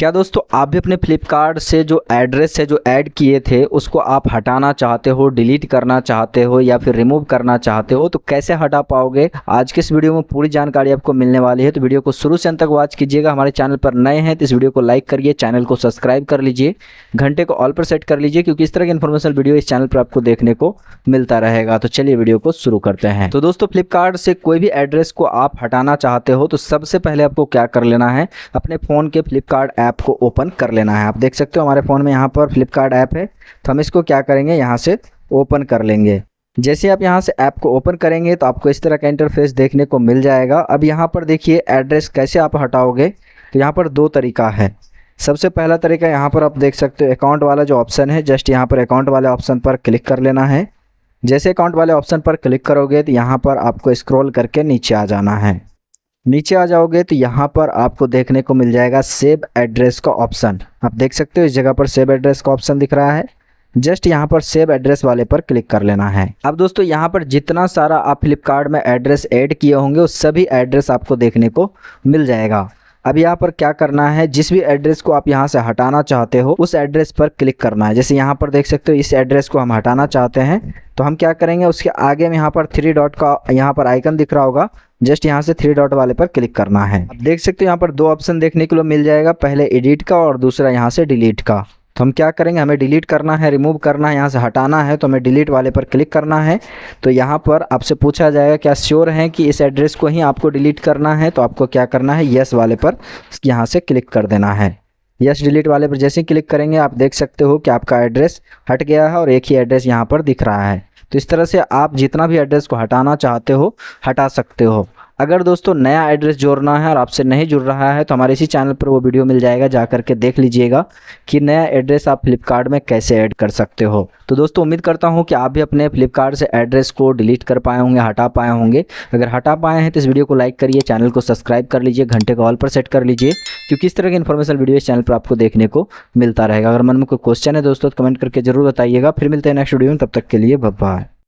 क्या दोस्तों आप भी अपने फ्लिपकार्ट से जो एड्रेस है जो ऐड किए थे उसको आप हटाना चाहते हो, डिलीट करना चाहते हो या फिर रिमूव करना चाहते हो, तो कैसे हटा पाओगे? आज के इस वीडियो में पूरी जानकारी आपको मिलने वाली है, तो वीडियो को शुरू से अंत तक वॉच कीजिएगा। हमारे चैनल पर नए हैं तो इस वीडियो को लाइक करिए, चैनल को सब्सक्राइब कर लीजिए, घंटे को ऑल पर सेट कर लीजिए, क्योंकि इस तरह की इन्फॉर्मेशन वीडियो इस चैनल पर आपको देखने को मिलता रहेगा। तो चलिए वीडियो को शुरू करते हैं। तो दोस्तों फ्लिपकार्ट से कोई भी एड्रेस को आप हटाना चाहते हो तो सबसे पहले आपको क्या कर लेना है, अपने फ़ोन के फ्लिपकार्ट ऐप को ओपन कर लेना है। आप देख सकते हो हमारे फ़ोन में यहाँ पर फ्लिपकार्ट ऐप है, तो हम इसको क्या करेंगे, यहाँ से ओपन कर लेंगे। जैसे आप यहाँ से ऐप को ओपन करेंगे तो आपको इस तरह का इंटरफेस देखने को मिल जाएगा। अब यहाँ पर देखिए एड्रेस कैसे आप हटाओगे, तो यहाँ पर दो तरीका है। सबसे पहला तरीका यहाँ पर आप देख सकते हो अकाउंट वाला जो ऑप्शन है, जस्ट यहाँ पर अकाउंट वाले ऑप्शन पर क्लिक कर लेना है। जैसे अकाउंट वाले ऑप्शन पर क्लिक करोगे तो यहाँ पर आपको स्क्रॉल करके नीचे आ जाना है। नीचे आ जाओगे तो यहाँ पर आपको देखने को मिल जाएगा सेव एड्रेस का ऑप्शन। आप देख सकते हो इस जगह पर सेव एड्रेस का ऑप्शन दिख रहा है, जस्ट यहाँ पर सेव एड्रेस वाले पर क्लिक कर लेना है। अब दोस्तों यहाँ पर जितना सारा आप फ्लिपकार्ट में एड्रेस ऐड किए होंगे उस सभी एड्रेस आपको देखने को मिल जाएगा। अब यहाँ पर क्या करना है, जिस भी एड्रेस को आप यहाँ से हटाना चाहते हो उस एड्रेस पर क्लिक करना है। जैसे यहाँ पर देख सकते हो इस एड्रेस को हम हटाना चाहते हैं, तो हम क्या करेंगे, उसके आगे में यहाँ पर 3 डॉट का यहाँ पर आइकन दिख रहा होगा, जस्ट यहाँ से 3 डॉट वाले पर क्लिक करना है। अब देख सकते हो यहाँ पर दो ऑप्शन देखने के लिए मिल जाएगा, पहले एडिट का और दूसरा यहाँ से डिलीट का। तो हम क्या करेंगे, हमें डिलीट करना है, रिमूव करना है, यहाँ से हटाना है, तो हमें डिलीट वाले पर क्लिक करना है। तो यहाँ पर आपसे पूछा जाएगा क्या श्योर हैं कि इस एड्रेस को ही आपको डिलीट करना है, तो आपको क्या करना है, यस वाले पर यहाँ से क्लिक कर देना है। यस डिलीट वाले पर जैसे ही क्लिक करेंगे आप देख सकते हो कि आपका एड्रेस हट गया है और एक ही एड्रेस यहाँ पर दिख रहा है। तो इस तरह से आप जितना भी एड्रेस को हटाना चाहते हो हटा सकते हो। अगर दोस्तों नया एड्रेस जोड़ना है और आपसे नहीं जुड़ रहा है तो हमारे इसी चैनल पर वो वीडियो मिल जाएगा, जा करके देख लीजिएगा कि नया एड्रेस आप फ्लिपकार्ट में कैसे ऐड कर सकते हो। तो दोस्तों उम्मीद करता हूँ कि आप भी अपने फ्लिपकार्ट से एड्रेस को डिलीट कर पाए होंगे, हटा पाए होंगे। अगर हटा पाए हैं तो इस वीडियो को लाइक करिए, चैनल को सब्सक्राइब कर लीजिए, घंटे को ऑल पर सेट कर लीजिए, क्योंकि इस तरह की इन्फॉर्मेशन वीडियो इस चैनल पर आपको देखने को मिलता रहेगा। अगर मन में कोई क्वेश्चन है दोस्तों तो कमेंट करके जरूर बताइएगा। फिर मिलते हैं नेक्स्ट वीडियो में, तब तक के लिए बाय बाय।